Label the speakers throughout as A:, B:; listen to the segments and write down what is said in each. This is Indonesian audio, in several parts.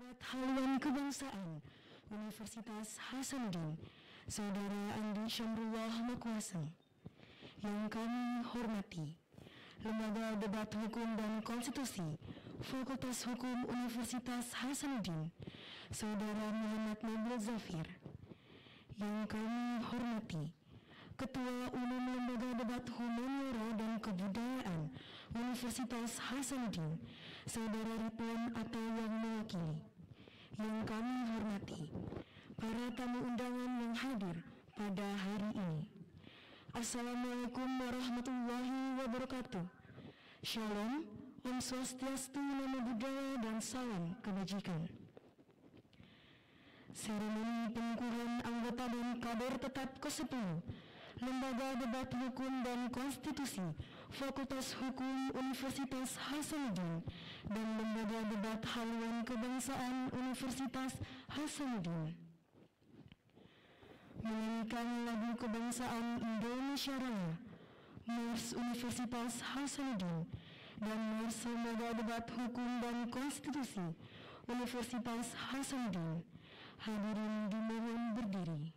A: Debat Haluan Kebangsaan Universitas Hasanuddin, Saudara Andi Syamrullah Makuasa. Yang kami hormati, Lembaga Debat Hukum dan Konstitusi Fakultas Hukum Universitas Hasanuddin, Saudara Muhammad Nabil Zafir. Yang kami hormati, Ketua Umum Lembaga Debat Humaniora dan Kebudayaan Universitas Hasanuddin, Saudara Ridwan atau yang mewakili. Yang kami hormati, para tamu undangan yang hadir pada hari ini. Assalamualaikum warahmatullahi wabarakatuh. Shalom, Om Swastiastu, Namo Buddhaya, dan salam kebajikan. Seremoni pengukuhan anggota dan kader tetap ke-10 Lembaga Debat Hukum dan Konstitusi Fakultas Hukum Universitas Hasanuddin dan Lembaga Debat Haluan Kebangsaan Universitas Hasanuddin menyanyikan lagu kebangsaan Indonesia Raya, Mars Universitas Hasanuddin dan Mars Lembaga Debat Hukum dan Konstitusi Universitas Hasanuddin. Hadirin dimohon berdiri.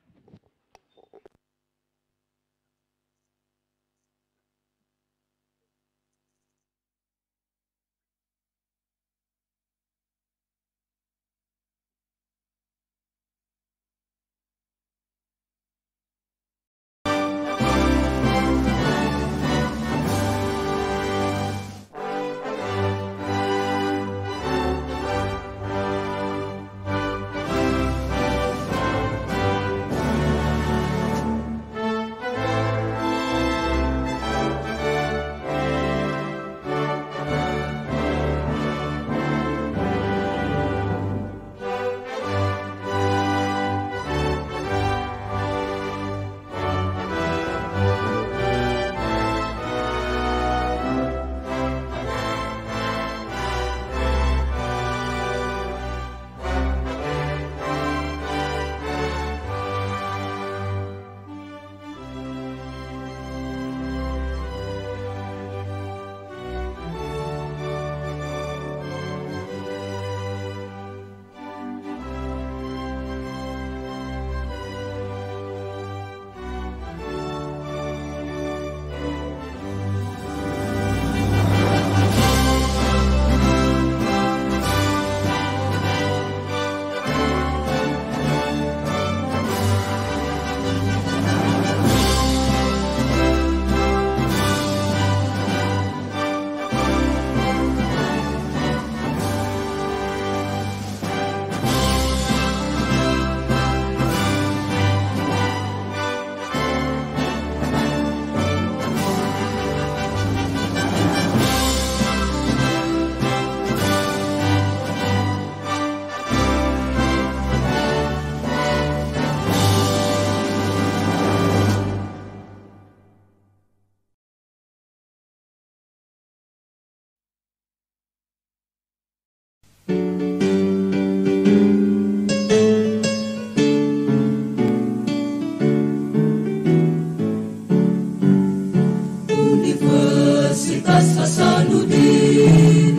B: Universitas Hasanuddin,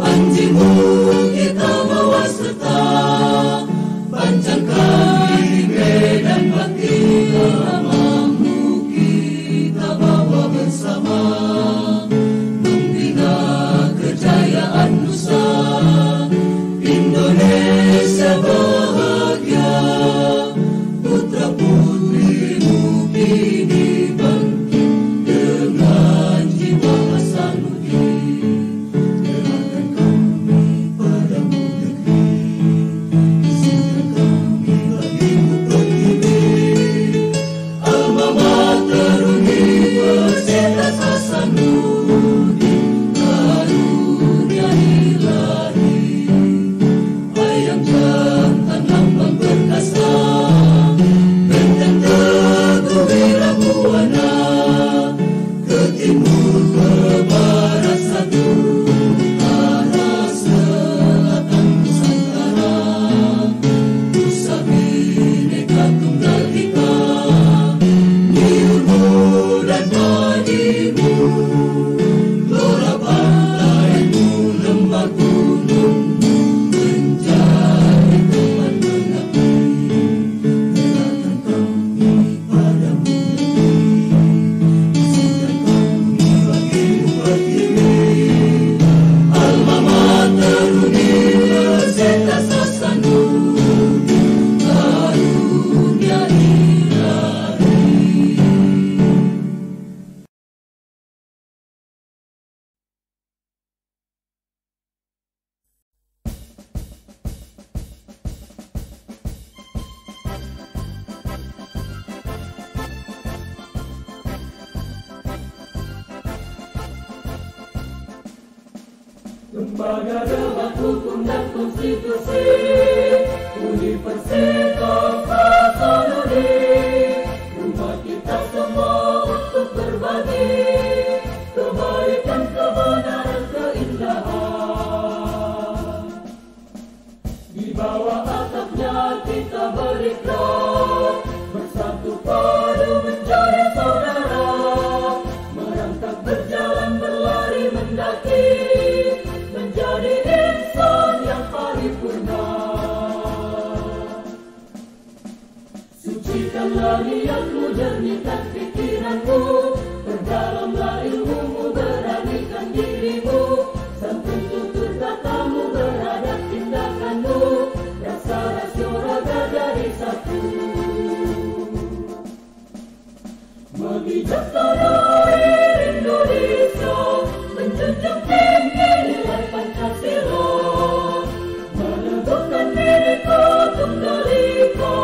B: panjimu kita bawa serta, panjangkan diri dan batin, namamu kita bawa bersama, membina kejayaan Nusa Indonesia bahagia, putra putrimu kini bangkit dengan jiwa Hasanuddin. Gerakan kami Lembaga Debat Hukum dan Konstitusi Universitas Hasanuddin, rumah kita semua untuk berbagi kebaikan, kebenaran, keindahan. Di bawah atapnya kita berikhlas, bersatu padu menjadi saudara, merangkak berjalan berlari mendaki, menjadi insan yang paripurna. Sucikanlah niatmu, jernihkan pikiranmu, perdalamlah ilmumu, beranikan dirimu, santun tutur katamu, beradab tindakanmu, rasa rasio raga jadi satu. Membijaksana Indonesia, menjunjung tinggi nilai Pancasila, meneguhkan Bhinneka Tunggal Ika,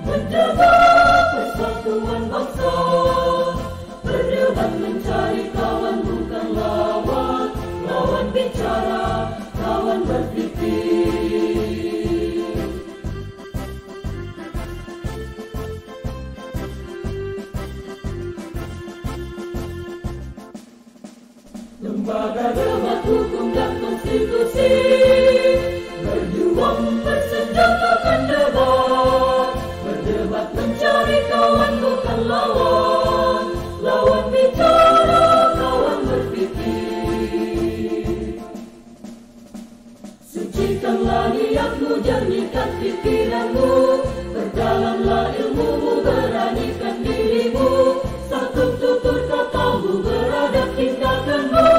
B: menjaga persatuan bangsa, berdebat mencari kawan bukan lawan, lawan bicara, kawan berpikir. Lembaga Debat Hukum dan Konstitusi, berjuang bersenjatakan debat, berdebat mencari kawan bukan lawan, lawan bicara, kawan berpikir. Sucikanlah niatmu, jernihkan pikiranmu, perdalamlah ilmumu, beranikan dirimu, satu tutur katamu, beradab tindakanmu,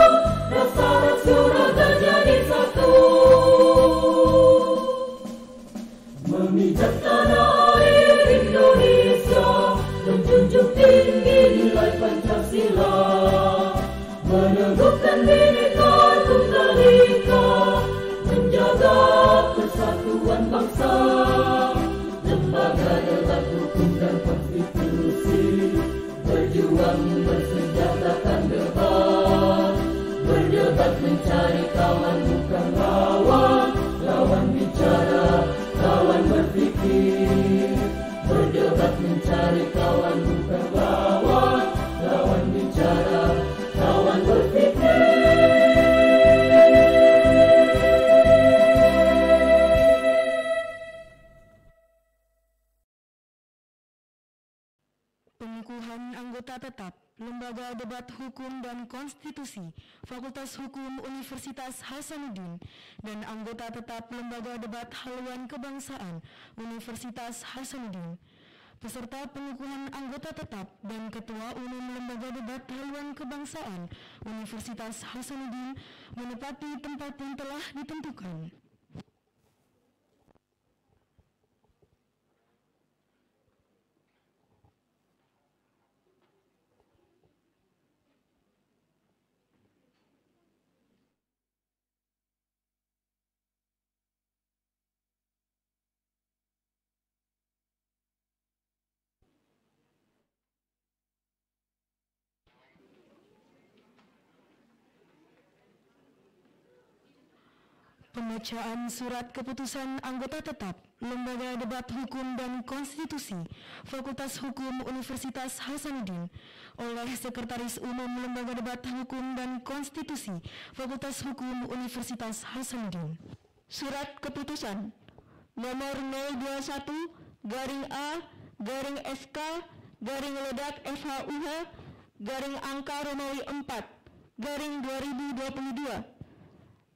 B: rasa rasio raga jadi satu. Memijak tanah air Indonesia, menjunjung tinggi nilai Pancasila, meneguhkan Bhinneka Tunggal Ika, menjaga persatuan bangsa. Lembaga Debat Hukum dan Konstitusi, berjuang bersenjatakan debat, berdebat mencari kawan bukan lawan, lawan bicara, kawan berpikir, berdebat mencari kawan bukan lawan, lawan bicara, kawan berpikir.
A: Pengukuhan anggota tetap Lembaga Debat Hukum dan Konstitusi Fakultas Hukum Universitas Hasanuddin dan anggota tetap Lembaga Debat Haluan Kebangsaan Universitas Hasanuddin. Peserta pengukuhan anggota tetap dan Ketua Umum Lembaga Debat Haluan Kebangsaan Universitas Hasanuddin menepati tempat yang telah ditentukan. Pembacaan Surat Keputusan Anggota Tetap Lembaga Debat Hukum dan Konstitusi Fakultas Hukum Universitas Hasanuddin oleh Sekretaris Umum Lembaga Debat Hukum dan Konstitusi Fakultas Hukum Universitas Hasanuddin. Surat Keputusan Nomor 021-FHUH-Angka Romawi 4-Romawi 2022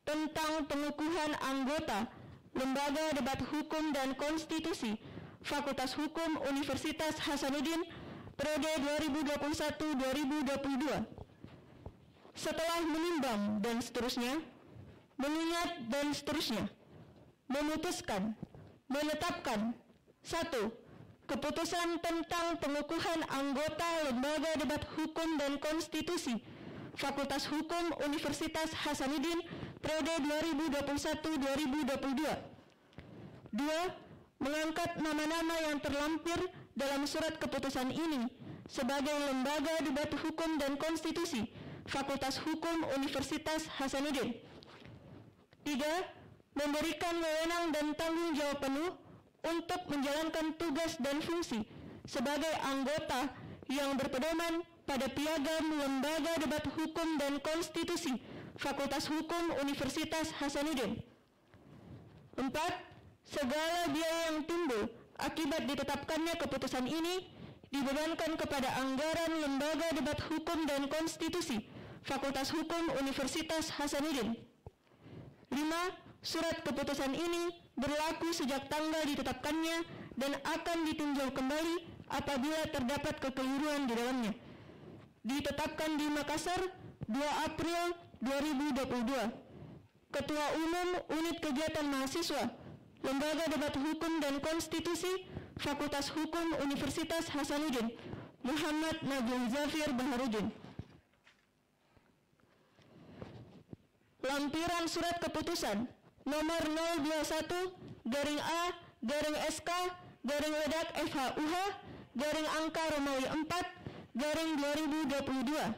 A: tentang pengukuhan anggota Lembaga Debat Hukum dan Konstitusi Fakultas Hukum Universitas Hasanuddin periode 2021-2022. Setelah menimbang dan seterusnya, mengingat dan seterusnya, memutuskan, menetapkan 1. Keputusan tentang pengukuhan anggota Lembaga Debat Hukum dan Konstitusi Fakultas Hukum Universitas Hasanuddin periode 2021-2022. 2. Mengangkat nama-nama yang terlampir dalam surat keputusan ini sebagai Lembaga Debat Hukum dan Konstitusi Fakultas Hukum Universitas Hasanuddin. 3. Memberikan wewenang dan tanggung jawab penuh untuk menjalankan tugas dan fungsi sebagai anggota yang berpedoman pada piagam Lembaga Debat Hukum dan Konstitusi Fakultas Hukum Universitas Hasanuddin. 4. Segala biaya yang timbul akibat ditetapkannya keputusan ini dibebankan kepada anggaran Lembaga Debat Hukum dan Konstitusi Fakultas Hukum Universitas Hasanuddin. 5. Surat keputusan ini berlaku sejak tanggal ditetapkannya dan akan ditinjau kembali apabila terdapat kekeliruan di dalamnya. Ditetapkan di Makassar 2 April 2022. Ketua Umum Unit Kegiatan Mahasiswa Lembaga Debat Hukum dan Konstitusi Fakultas Hukum Universitas Hasanuddin, Muhammad Nabil Zafir Baharudin. Lampiran surat keputusan nomor 021-A/SK/FH/UH/angka Romawi 4/2022.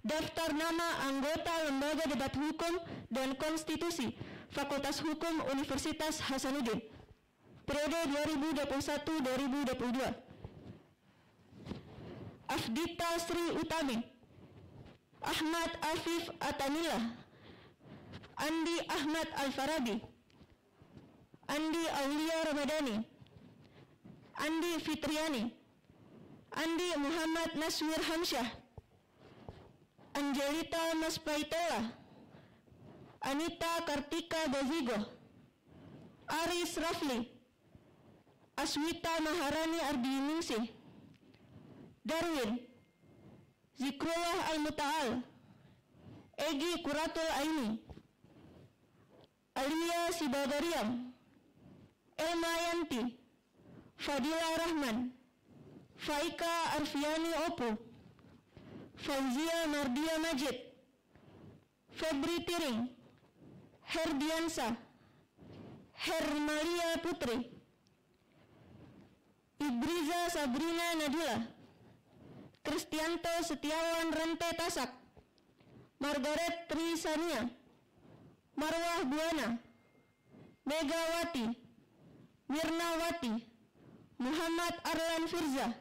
A: Daftar nama anggota Lembaga Debat Hukum dan Konstitusi Fakultas Hukum Universitas Hasanuddin periode 2021-2022. Afdita Sri Utami, Ahmad Afif Atanillah, Andi Ahmad Al-Farabi, Andi Aulia Ramadhani, Andi Fitriani, Andi Muhammad Naswir Hamsyah, Angelita Maspaitela, Anita Kartika Bazigo, Aris Rafli, Aswita Maharani Ardiningsih, Darwin, Zikrullah Al-Muta'al, Egi Kuratul Aini, Alia Sibagariam, Elma Yanti, Fadila Rahman, Faika Arfiani Opu, Fauzia Mardia Majid, Febri Tiring, Herdiansa, Hermalia Putri, Ibriza Sabrina Nadila, Kristianto Setiawan Rente Tasak, Margaret Trisania, Marwah Buana, Megawati, Mirnawati, Muhammad Arlan Firza,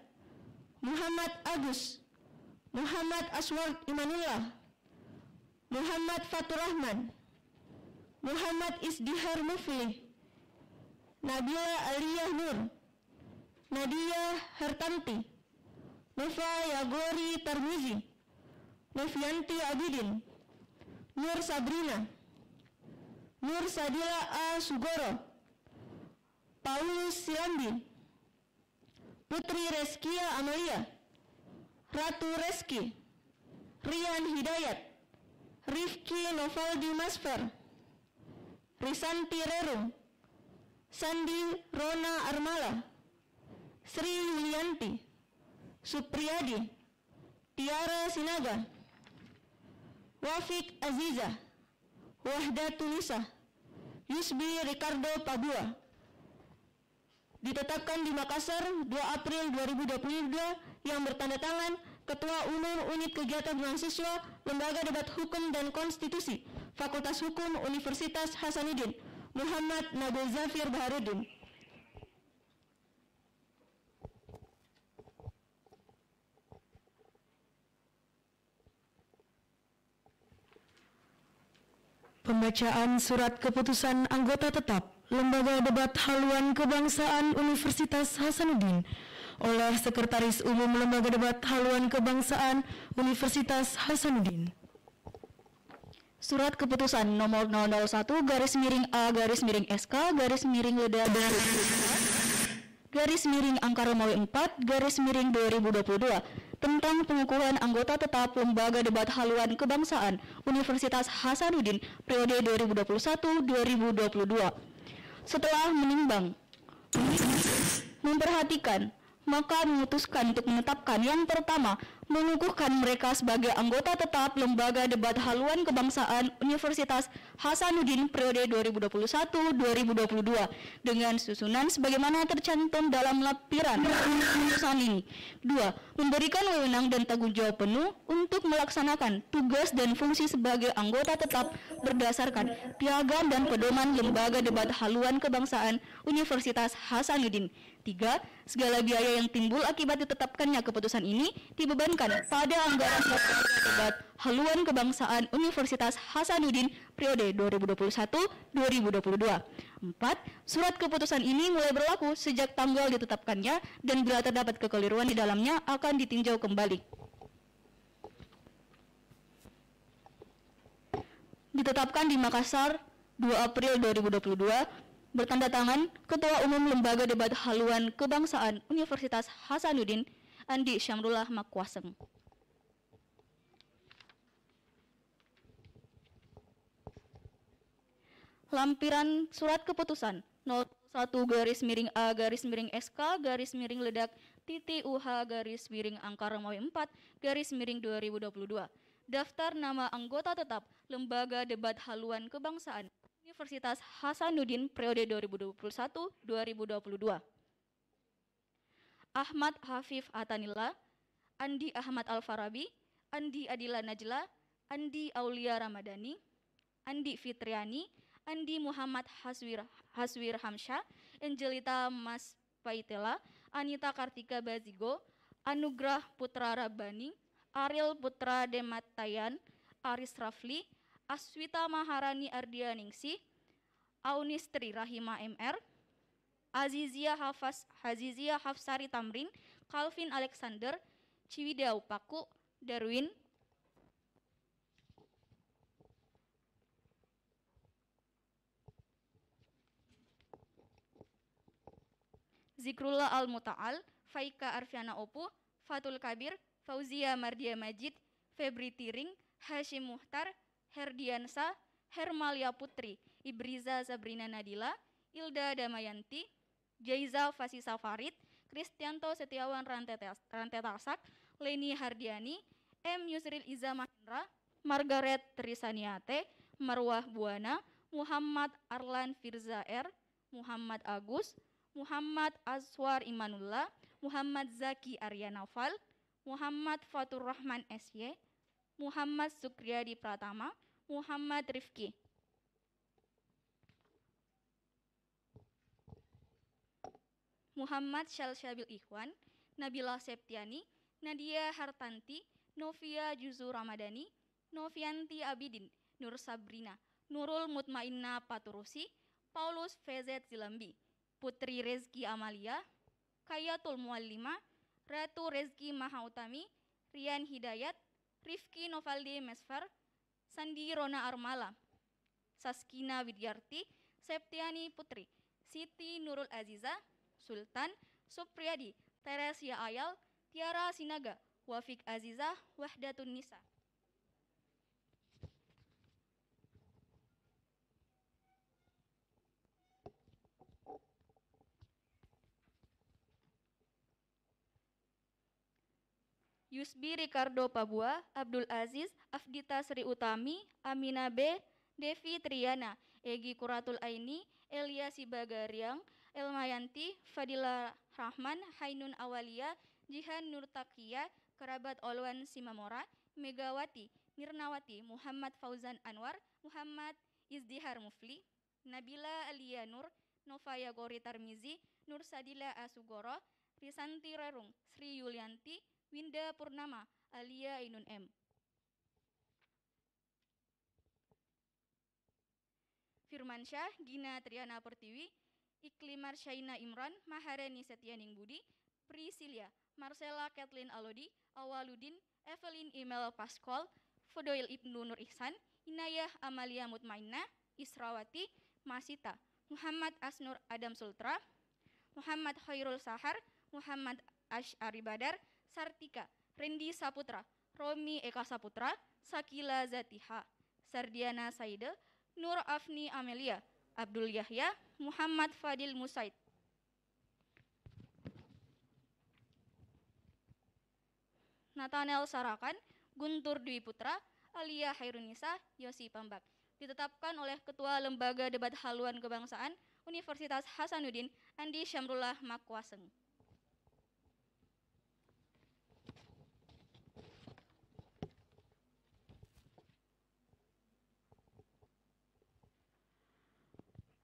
A: Muhammad Agus, Muhammad Aswad Imanullah, Muhammad Fatur Rahman, Muhammad Isdihar Mufli, Nabila Aliyah Nur, Nadia Hartanti, Nova Yagori Tarmizi, Novianti Abidin, Nur Sabrina, Nur Sadila A. Sugoro, Paulus Silambi, Putri Reskia Amalia, Ratu Reski, Rian Hidayat, Rifki Novaldi Masfer, Risanti Rerum, Sandi Rona Armala, Sri Yulianti, Supriyadi, Tiara Sinaga, Wafik Aziza, Wahdatulisa, Yusbi Ricardo Pabua. Ditetapkan di Makassar 2 April 2022 yang bertanda tangan Ketua Umum Unit Kegiatan Mahasiswa Lembaga Debat Hukum dan Konstitusi Fakultas Hukum Universitas Hasanuddin, Muhammad Nabil Zafir Baharudin.
C: Pembacaan surat keputusan anggota tetap Lembaga Debat Haluan Kebangsaan Universitas Hasanuddin oleh Sekretaris Umum Lembaga Debat Haluan Kebangsaan Universitas Hasanuddin.
D: Surat keputusan nomor 001-A/LEDA-angka Romawi 4/2022 tentang pengukuhan anggota tetap Lembaga Debat Haluan Kebangsaan Universitas Hasanuddin periode 2021-2022. Setelah menimbang, memperhatikan, maka memutuskan untuk menetapkan yang pertama mengukuhkan mereka sebagai anggota tetap Lembaga Debat Haluan Kebangsaan Universitas Hasanuddin periode 2021-2022 dengan susunan sebagaimana tercantum dalam lampiran putusan ini. 2. Memberikan wewenang dan tanggung jawab penuh untuk melaksanakan tugas dan fungsi sebagai anggota tetap berdasarkan piagam dan pedoman Lembaga Debat Haluan Kebangsaan Universitas Hasanuddin. 3. Segala biaya yang timbul akibat ditetapkannya keputusan ini dibebankan pada anggaran Lembaga Debat Haluan Kebangsaan Universitas Hasanuddin periode 2021-2022. 4. Surat keputusan ini mulai berlaku sejak tanggal ditetapkannya dan bila terdapat kekeliruan di dalamnya akan ditinjau kembali. Ditetapkan di Makassar 2 April 2022. Bertanda tangan Ketua Umum Lembaga Debat Haluan Kebangsaan Universitas Hasanuddin Andi Syamrullah Makwaseng. Lampiran Surat Keputusan 01-SK-miring A-UH-Angka Romawi 4-UH-2022. Daftar nama anggota tetap Lembaga Debat Haluan Kebangsaan Universitas Hasanuddin periode 2021-2022. Ahmad Hafif Atanillah, Andi Ahmad Al-Farabi, Andi Adila Najla, Andi Aulia Ramadhani, Andi Fitriani, Andi Muhammad Haswir Hamsyah, Angelita Mas Paitela, Anita Kartika Bazigo, Anugrah Putra Rabbani, Ariel Putra Dematayan, Aris Rafli, Aswita Maharani Ardianingsih, Aunistri Rahima MR, Azizia Hafsari Tamrin, Calvin Alexander, Ciwidau Paku, Darwin, Zikrullah Al-Muta'al, Faika Arfiana Opu, Fatul Kabir, Fauzia Mardia Majid, Febri Tiring, Hashim Muhtar, Herdiansa, Hermalia Putri, Ibriza Sabrina Nadila, Ilda Damayanti, Jaiza Fasisa Farid, Kristianto Setiawan Rantetasak, Leni Hardiani, M. Yusril Iza Mahendra, Margaret Trisaniate, Marwah Buana, Muhammad Arlan Firza R, Muhammad Agus, Muhammad Aswar Imanullah, Muhammad Zaki Arya Naufal, Muhammad Fatur Rahman SY, Muhammad Sukriyadi Pratama, Muhammad Rifki. Muhammad Syalsyabil Ikhwan, Nabila Septiani, Nadia Hartanti, Novia Juzu Ramadhani, Novianti Abidin, Nur Sabrina, Nurul Mutmainna Paturusi, Paulus VZ Zilambi, Putri Rezki Amalia, Kayatul Muallima, Ratu Rezki Mahautami, Rian Hidayat, Rifki Novaldi Mesfar, Sandi Rona Armala, Saskina Widyarti, Septiani Putri, Siti Nurul Aziza, Sultan Supriyadi, Teresia Ayal, Tiara Sinaga, Wafik Azizah, Wahdatun Nisa. Yusbi Ricardo Pabua, Abdul Aziz, Afdita Sri Utami, Amina B, Devi Triana, Egi Kuratul Aini, Elia Sibagariang, Elmayanti, Fadila Rahman, Hainun Awalia, Jihan Nurtakia, Kerabat Olwan Simamora, Megawati, Nirnawati, Muhammad Fauzan Anwar, Muhammad Izdihar Mufli, Nabila Alia Nur, Novaya Gori Tarmizi, Nur Sadila Asugoro, Risanti Rarung, Sri Yulianti, Winda Purnama, Alia Ainun M. Firmansyah, Gina Triana Pertiwi, Iklimar Syaina Imran, Maharani Setianing Budi, Priscilia, Marcella Kathleen Alodi, Awaludin, Evelyn Imel Paskol, Fodoil Ibnu Nur Ihsan, Inayah Amalia Mutmainna, Israwati, Masita, Muhammad Asnur Adam Sultra, Muhammad Khairul Sahar, Muhammad Ash'ari Badar, Sartika, Rendi Saputra, Romi Eka Saputra, Sakila Zatiha, Sardiana Saide, Nur Afni Amelia, Abdul Yahya, Muhammad Fadil Musaid. Nathaniel Sarakan, Guntur Dwi Putra, Alia Hairunisa, Yosi Pambak. Ditetapkan oleh Ketua Lembaga Debat Haluan Kebangsaan Universitas Hasanuddin, Andi Syamrullah Makwaseng.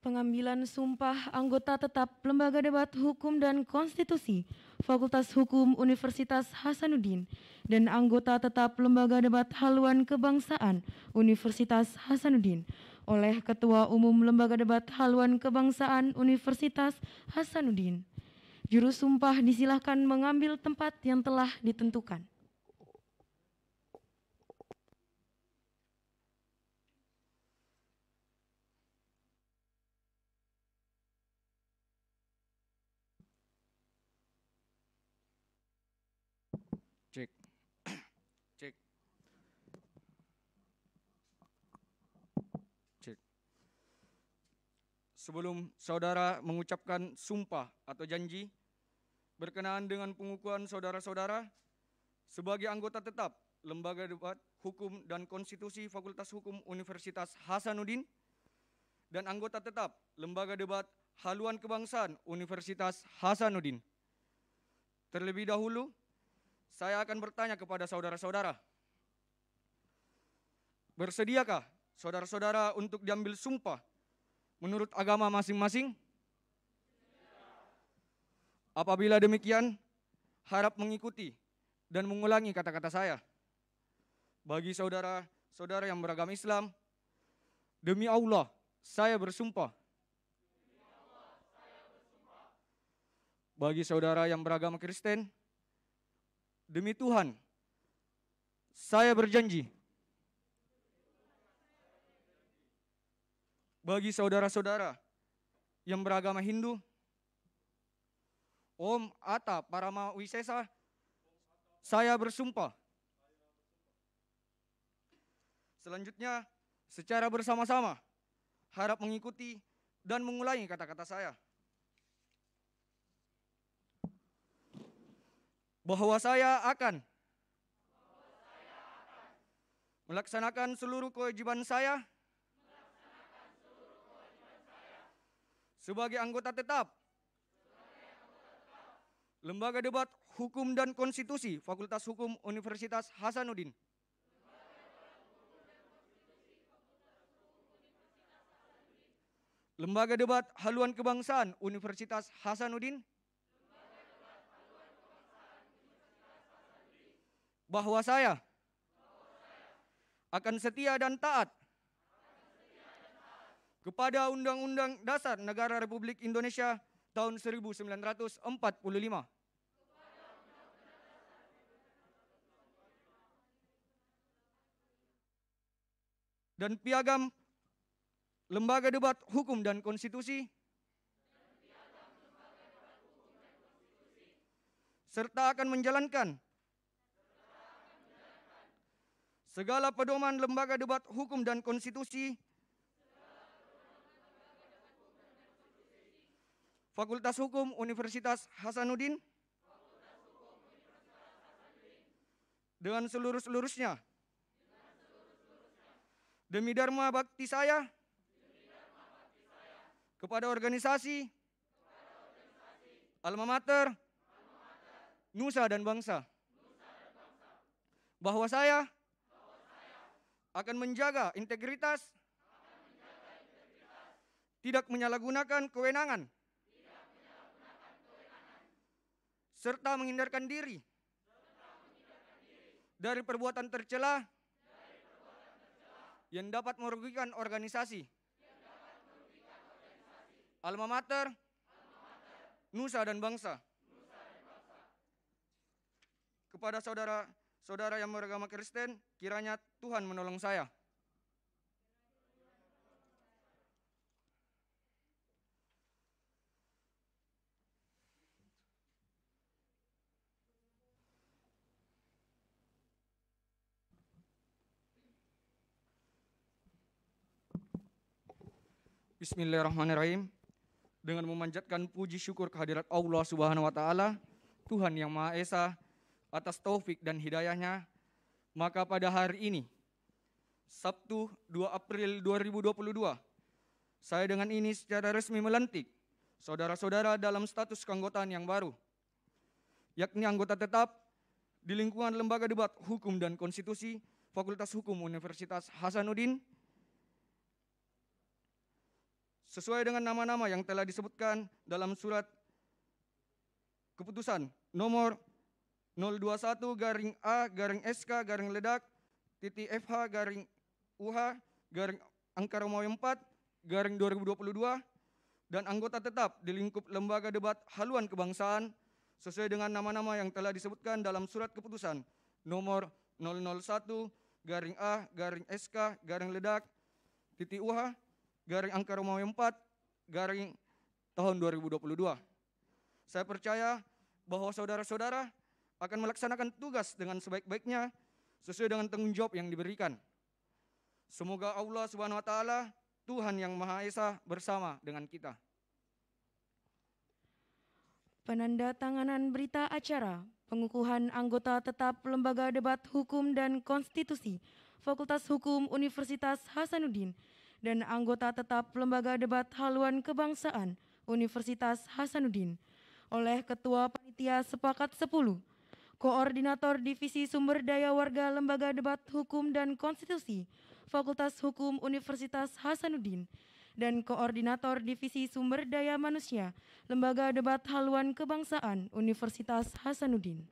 C: Pengambilan sumpah anggota tetap Lembaga Debat Hukum dan Konstitusi Fakultas Hukum Universitas Hasanuddin dan anggota tetap Lembaga Debat Haluan Kebangsaan Universitas Hasanuddin oleh Ketua Umum Lembaga Debat Haluan Kebangsaan Universitas Hasanuddin. Juru sumpah disilahkan mengambil tempat yang telah ditentukan.
E: Cek. Cek. Cek. Sebelum saudara mengucapkan sumpah atau janji berkenaan dengan pengukuhan saudara-saudara sebagai anggota tetap Lembaga Debat Hukum dan Konstitusi Fakultas Hukum Universitas Hasanuddin dan anggota tetap Lembaga Debat Haluan Kebangsaan Universitas Hasanuddin. Terlebih dahulu, saya akan bertanya kepada saudara-saudara, bersediakah saudara-saudara untuk diambil sumpah menurut agama masing-masing? Apabila demikian, harap mengikuti dan mengulangi kata-kata saya. Bagi saudara-saudara yang beragama Islam, demi Allah, saya bersumpah. Bagi saudara yang beragama Kristen, demi Tuhan, saya berjanji. Bagi saudara-saudara yang beragama Hindu, Om Atta Parama Wisesa, saya bersumpah. Selanjutnya, secara bersama-sama, harap mengikuti dan mengulangi kata-kata saya. Bahwa saya akan melaksanakan seluruh kewajiban saya sebagai anggota tetap Lembaga Debat Hukum dan Konstitusi Fakultas Hukum Universitas Hasanuddin. Lembaga Debat Haluan Kebangsaan Universitas Hasanuddin. Bahwa saya akan setia dan taat kepada Undang-Undang Dasar Negara Republik Indonesia tahun 1945 dan Piagam Lembaga Debat Hukum dan Konstitusi serta akan menjalankan segala pedoman Lembaga Debat Hukum dan Konstitusi Fakultas Hukum Universitas Hasanuddin dengan seluruh-seluruhnya. Demi dharma bakti saya kepada organisasi, alma mater, nusa dan bangsa. Bahwa saya akan menjaga integritas, tidak menyalahgunakan kewenangan, serta menghindarkan diri dari perbuatan tercela yang dapat merugikan organisasi, alma mater, nusa dan bangsa. Kepada saudara-saudara yang beragama Kristen, kiranya Tuhan menolong saya. Bismillahirrahmanirrahim. Dengan memanjatkan puji syukur kehadirat Allah Subhanahu wa taala, Tuhan yang Maha Esa, atas taufik dan hidayahnya, maka pada hari ini, Sabtu 2 April 2022, saya dengan ini secara resmi melantik saudara-saudara dalam status keanggotaan yang baru, yakni anggota tetap di lingkungan Lembaga Debat Hukum dan Konstitusi Fakultas Hukum Universitas Hasanuddin sesuai dengan nama-nama yang telah disebutkan dalam surat keputusan nomor 021-A-FH-SK-FH-UH-angka Romawi 4-2022 dan anggota tetap di lingkup Lembaga Debat Haluan Kebangsaan sesuai dengan nama-nama yang telah disebutkan dalam surat keputusan nomor 001-A-SK-UH-angka Romawi 4-tahun 2022. Saya percaya bahwa saudara-saudara akan melaksanakan tugas dengan sebaik-baiknya sesuai dengan tanggung jawab yang diberikan. Semoga Allah Subhanahu wa taala, Tuhan yang Maha Esa, bersama dengan kita.
C: Penandatanganan berita acara pengukuhan anggota tetap Lembaga Debat Hukum dan Konstitusi Fakultas Hukum Universitas Hasanuddin dan anggota tetap Lembaga Debat Haluan Kebangsaan Universitas Hasanuddin oleh Ketua Panitia Sepakat 10, Koordinator Divisi Sumber Daya Warga Lembaga Debat Hukum dan Konstitusi Fakultas Hukum Universitas Hasanuddin dan Koordinator Divisi Sumber Daya Manusia Lembaga Debat Haluan Kebangsaan Universitas Hasanuddin.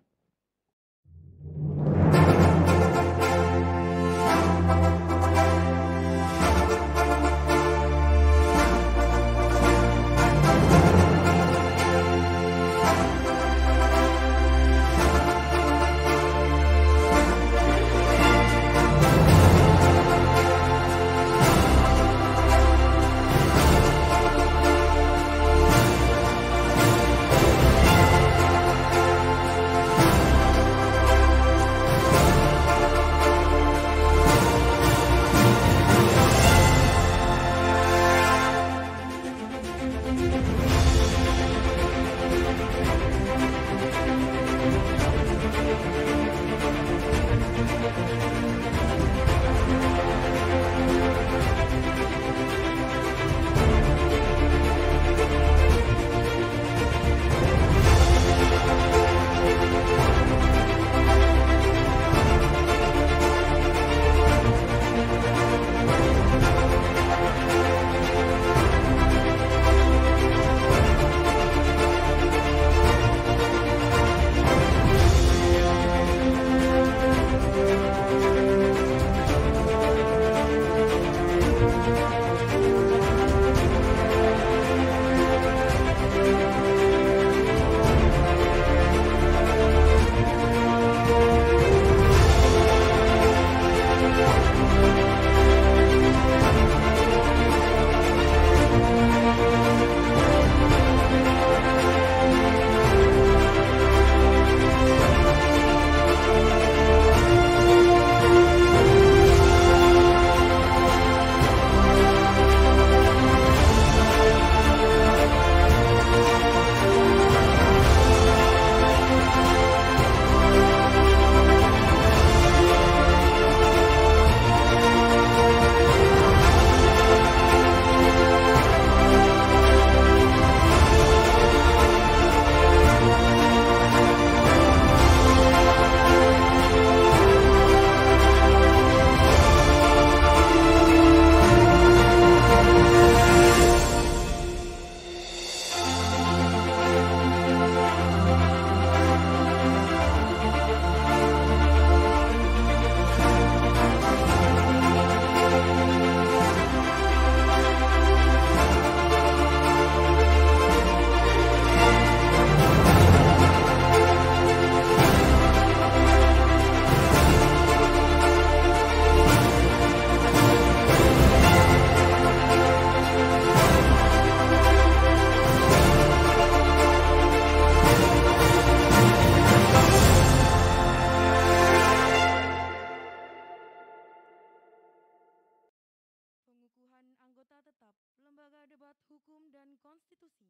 C: Debat Hukum dan Konstitusi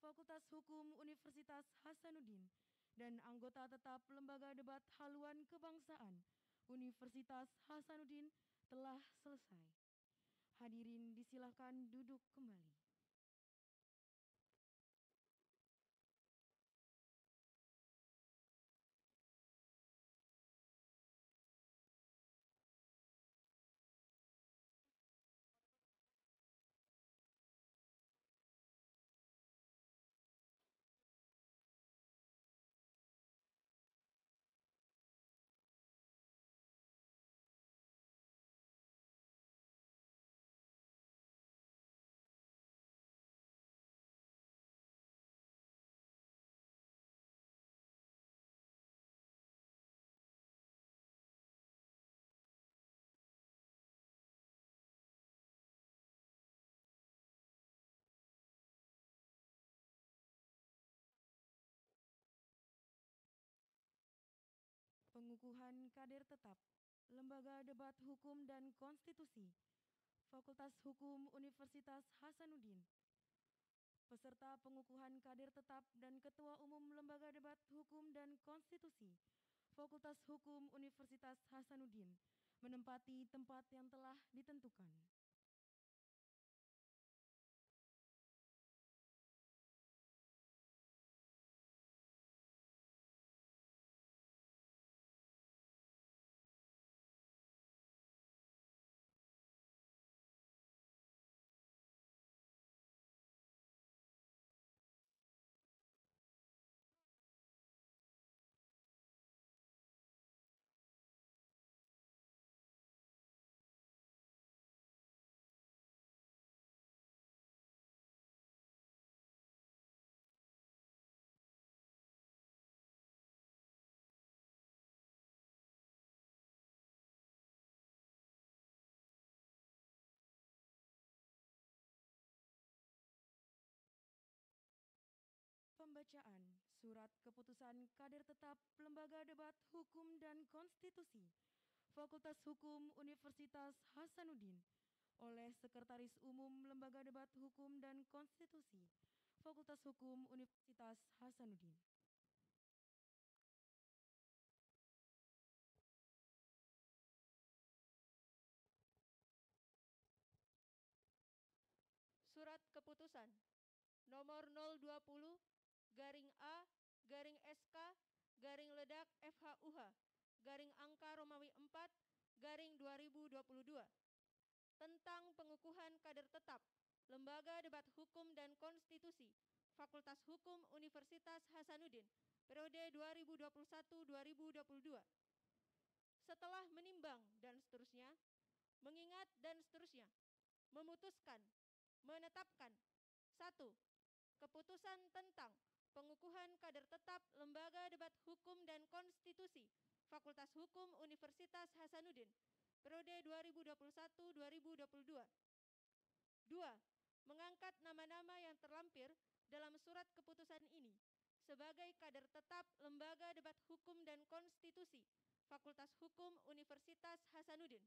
C: Fakultas Hukum Universitas Hasanuddin dan anggota tetap Lembaga Debat Haluan Kebangsaan Universitas Hasanuddin telah selesai. Hadirin disilakan duduk kembali. Pengukuhan kader tetap Lembaga Debat Hukum dan Konstitusi Fakultas Hukum Universitas Hasanuddin. Peserta pengukuhan kader tetap dan Ketua Umum Lembaga Debat Hukum dan Konstitusi Fakultas Hukum Universitas Hasanuddin menempati tempat yang telah ditentukan. Pembacaan Surat Keputusan Kader Tetap Lembaga Debat Hukum dan Konstitusi Fakultas Hukum Universitas Hasanuddin oleh Sekretaris Umum Lembaga Debat Hukum dan Konstitusi Fakultas Hukum Universitas Hasanuddin.
F: Surat Keputusan nomor 020-A/SK/Ledak FHUH/angka Romawi 4/2022 tentang pengukuhan kader tetap Lembaga Debat Hukum dan Konstitusi Fakultas Hukum Universitas Hasanuddin periode 2021-2022. Setelah menimbang dan seterusnya, mengingat dan seterusnya, memutuskan, menetapkan 1. Keputusan tentang pengukuhan kader tetap Lembaga Debat Hukum dan Konstitusi Fakultas Hukum Universitas Hasanuddin periode 2021-2022. 2. Mengangkat nama-nama yang terlampir dalam surat keputusan ini sebagai kader tetap Lembaga Debat Hukum dan Konstitusi Fakultas Hukum Universitas Hasanuddin.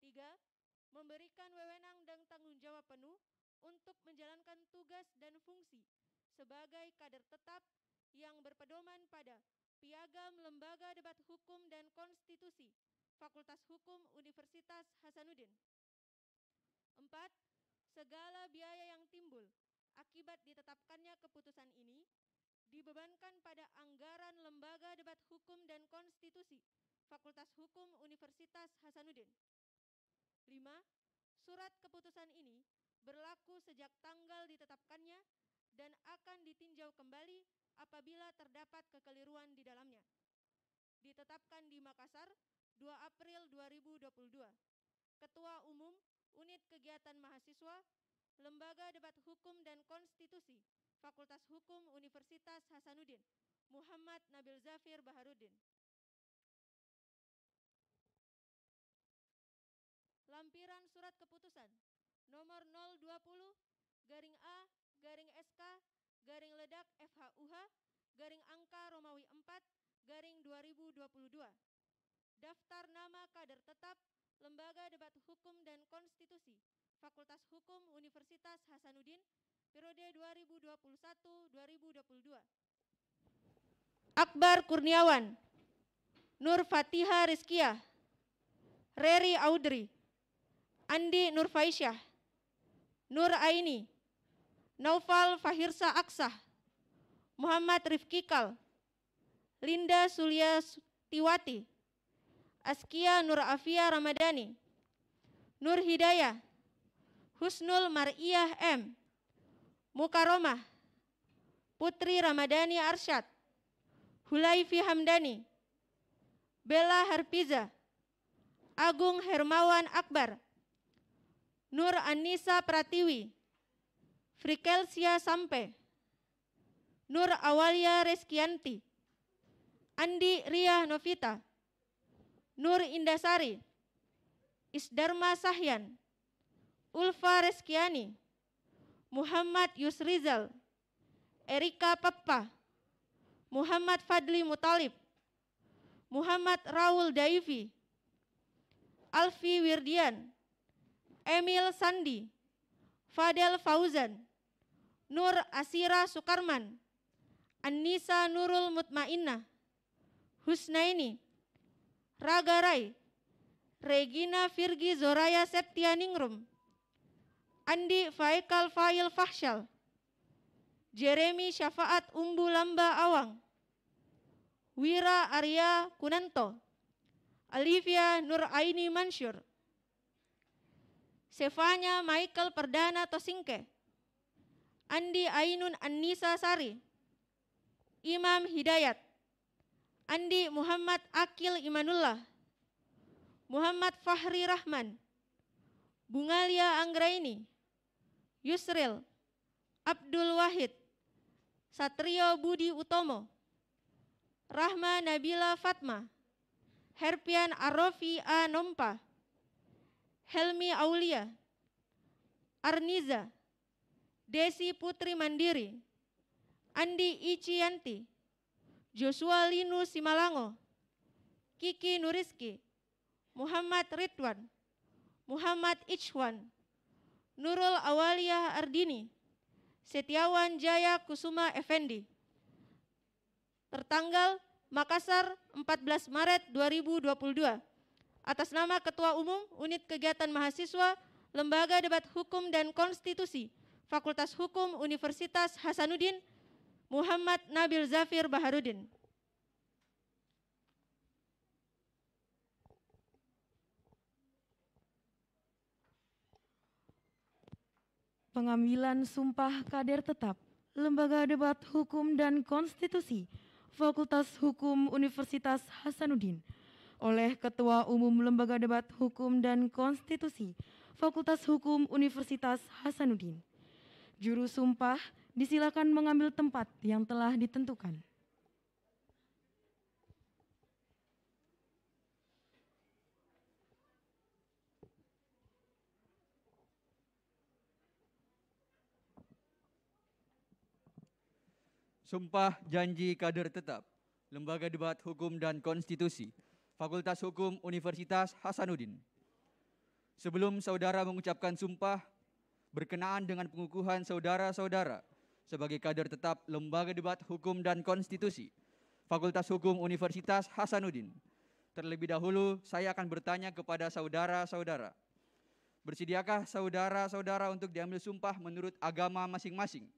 F: 3. Memberikan wewenang dan tanggung jawab penuh untuk menjalankan tugas dan fungsi sebagai kader tetap yang berpedoman pada Piagam Lembaga Debat Hukum dan Konstitusi Fakultas Hukum Universitas Hasanuddin. 4. Segala biaya yang timbul akibat ditetapkannya keputusan ini dibebankan pada anggaran Lembaga Debat Hukum dan Konstitusi Fakultas Hukum Universitas Hasanuddin. 5. Surat keputusan ini berlaku sejak tanggal ditetapkannya dan akan ditinjau kembali apabila terdapat kekeliruan di dalamnya. Ditetapkan di Makassar, 2 April 2022. Ketua Umum Unit Kegiatan Mahasiswa, Lembaga Debat Hukum dan Konstitusi, Fakultas Hukum Universitas Hasanuddin, Muhammad Nabil Zafir Baharudin. Lampiran Surat Keputusan nomor 020-A/SK/Ledak FHUH/angka Romawi 4/2022. Daftar nama kader tetap Lembaga Debat Hukum dan Konstitusi Fakultas Hukum Universitas Hasanuddin periode 2021-2022. Akbar Kurniawan, Nur Fatihah Rizkiah, Reri Audrey, Andi Nurfaisyah, Nur Aini, Naufal Fahirsa Aksah, Muhammad Rifki Kal, Linda Sulia Tiwati, Askia Nur Afia Ramadhani, Nur Hidayah, Husnul Mar'iyah M, Mukaromah, Putri Ramadhani Arsyad, Hulaifi Hamdani, Bella Harpiza, Agung Hermawan Akbar, Nur Anissa Pratiwi, Frikelsia Sampe, Nur Awalia Reskianti, Andi Ria Novita, Nur Indasari, Isdarma Sahyan, Ulfa Reskiani, Muhammad Yusrizal, Erika Peppa, Muhammad Fadli Mutalib, Muhammad Raul Daifi, Alfi Wirdian, Emil Sandi, Fadel Fauzan, Nur Asira Sukarman, Annisa Nurul Mutmainnah, Husnaini, Raga Rai, Regina Virgi Zoraya Septianingrum, Andi Faikal Fail Fahsyal, Jeremy Syafaat Umbu Lamba Awang, Wira Arya Kunanto, Olivia Nur Aini Mansur, Stefania Michael Perdana Tosingke, Andi Ainun Annisa Sari, Imam Hidayat, Andi Muhammad Akil Imanullah, Muhammad Fahri Rahman, Bungalia Anggraini, Yusril, Abdul Wahid, Satrio Budi Utomo, Rahma Nabila Fatma, Herpian Arofi A. Nompa, Helmi Aulia, Arniza, Desi Putri Mandiri, Andi Icianti, Joshua Linu Simalango, Kiki Nuriski, Muhammad Ridwan, Muhammad Ichwan, Nurul Awaliyah Ardini, Setiawan Jaya Kusuma Effendi. Tertanggal Makassar 14 Maret 2022. Atas nama Ketua Umum Unit Kegiatan Mahasiswa Lembaga Debat Hukum dan Konstitusi Fakultas Hukum Universitas Hasanuddin, Muhammad Nabil Zafir Baharudin.
C: Pengambilan sumpah kader tetap Lembaga Debat Hukum dan Konstitusi Fakultas Hukum Universitas Hasanuddin oleh Ketua Umum Lembaga Debat Hukum dan Konstitusi Fakultas Hukum Universitas Hasanuddin. Juru sumpah disilakan mengambil tempat yang telah ditentukan.
E: Sumpah janji kader tetap Lembaga Debat Hukum dan Konstitusi Fakultas Hukum Universitas Hasanuddin. Sebelum saudara mengucapkan sumpah berkenaan dengan pengukuhan saudara-saudara sebagai kader tetap Lembaga Debat Hukum dan Konstitusi Fakultas Hukum Universitas Hasanuddin, terlebih dahulu saya akan bertanya kepada saudara-saudara. Bersediakah saudara-saudara untuk diambil sumpah menurut agama masing-masing?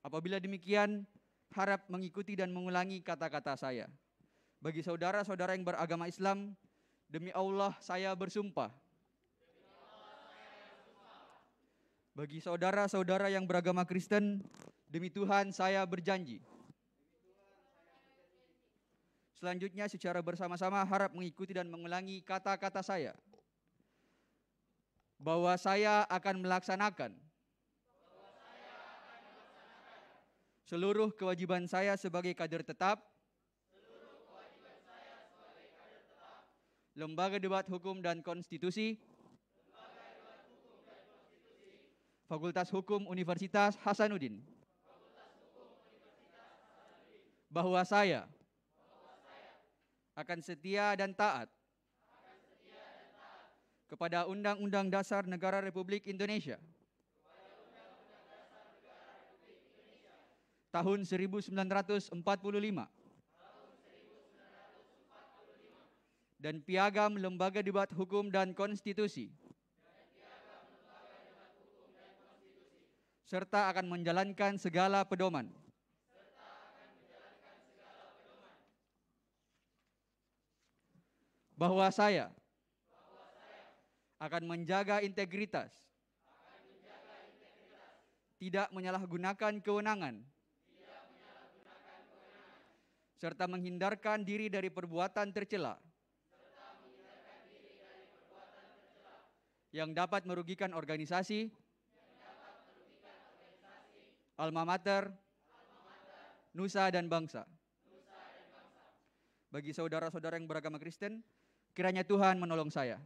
E: Apabila demikian, harap mengikuti dan mengulangi kata-kata saya. Bagi saudara-saudara yang beragama Islam, demi Allah saya bersumpah. Bagi saudara-saudara yang beragama Kristen, demi Tuhan saya berjanji. Selanjutnya secara bersama-sama harap mengikuti dan mengulangi kata-kata saya. Bahwa saya akan melaksanakan seluruh kewajiban saya sebagai kader tetap Lembaga Debat Hukum dan Konstitusi Fakultas Hukum Universitas Hasanuddin. Bahwa saya akan setia dan taat kepada Undang-Undang Dasar Negara Republik Indonesia,
G: tahun 1945 dan Piagam Lembaga Debat Hukum dan Konstitusi serta akan menjalankan segala pedoman bahwa saya akan menjaga integritas, tidak menyalahgunakan kewenangan, serta menghindarkan diri dari perbuatan tercela yang dapat merugikan organisasi, alma mater, nusa dan bangsa. Bagi saudara-saudara yang beragama Kristen, kiranya Tuhan menolong saya.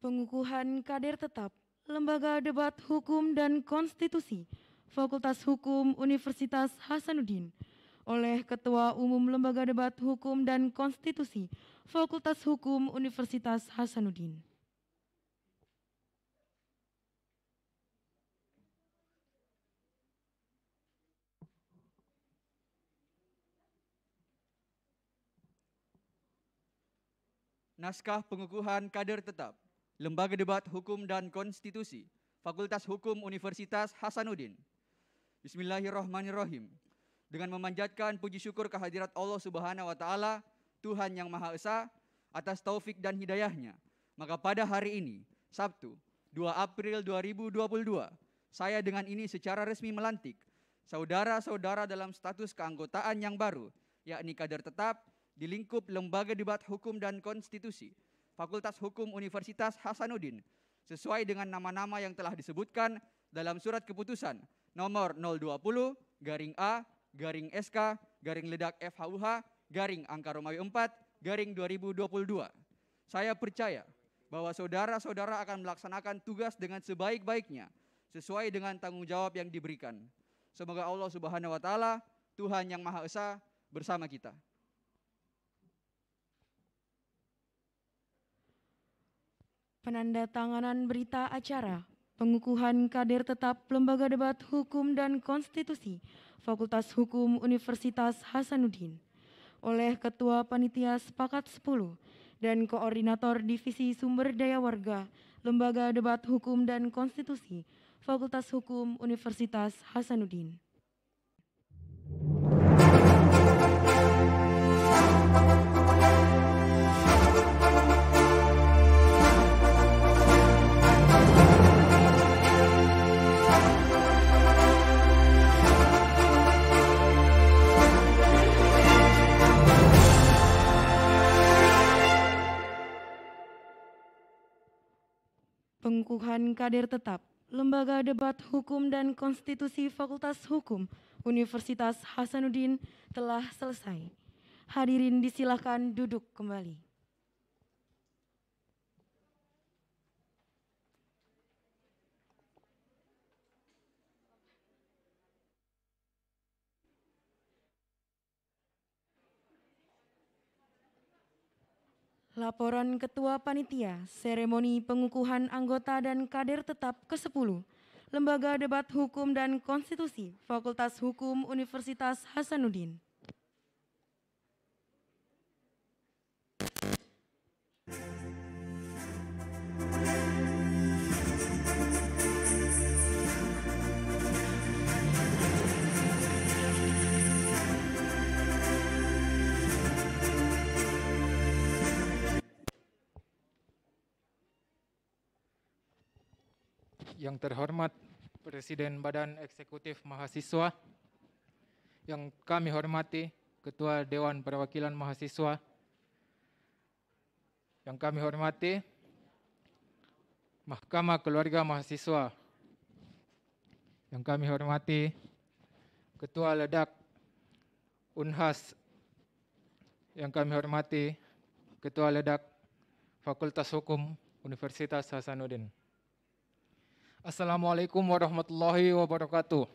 C: Pengukuhan kader tetap Lembaga Debat Hukum dan Konstitusi Fakultas Hukum Universitas Hasanuddin oleh Ketua Umum Lembaga Debat Hukum dan Konstitusi Fakultas Hukum Universitas Hasanuddin.
G: Naskah pengukuhan kader tetap Lembaga Debat Hukum dan Konstitusi Fakultas Hukum Universitas Hasanuddin. Bismillahirrahmanirrahim. Dengan memanjatkan puji syukur kehadirat Allah Subhanahu wa Ta'ala, Tuhan yang Maha Esa, atas taufik dan hidayahnya, maka pada hari ini, Sabtu, 2 April 2022, saya dengan ini secara resmi melantik saudara-saudara dalam status keanggotaan yang baru, yakni kader tetap di lingkup Lembaga Debat Hukum dan Konstitusi Fakultas Hukum Universitas Hasanuddin sesuai dengan nama-nama yang telah disebutkan dalam surat keputusan nomor 020-A/SK/FHUH/angka Romawi 4/2022. Saya percaya bahwa saudara-saudara akan melaksanakan tugas dengan sebaik-baiknya sesuai dengan tanggung jawab yang diberikan. Semoga Allah Subhanahu wa Ta'ala, Tuhan yang Maha Esa, bersama kita.
C: Penandatanganan berita acara pengukuhan kader tetap Lembaga Debat Hukum dan Konstitusi Fakultas Hukum Universitas Hasanuddin oleh Ketua Panitia Sepakat 10 dan Koordinator Divisi Sumber Daya Warga Lembaga Debat Hukum dan Konstitusi Fakultas Hukum Universitas Hasanuddin. Pengukuhan kader tetap Lembaga Debat Hukum dan Konstitusi Fakultas Hukum Universitas Hasanuddin telah selesai. Hadirin disilakan duduk kembali. Laporan Ketua Panitia Seremoni Pengukuhan Anggota dan Kader Tetap ke-10 Lembaga Debat Hukum dan Konstitusi Fakultas Hukum Universitas Hasanuddin.
H: Yang terhormat Presiden Badan Eksekutif Mahasiswa, yang kami hormati Ketua Dewan Perwakilan Mahasiswa, yang kami hormati Mahkamah Keluarga Mahasiswa, yang kami hormati Ketua Ledak Unhas, yang kami hormati Ketua Ledak Fakultas Hukum Universitas Hasanuddin. Assalamualaikum warahmatullahi wabarakatuh.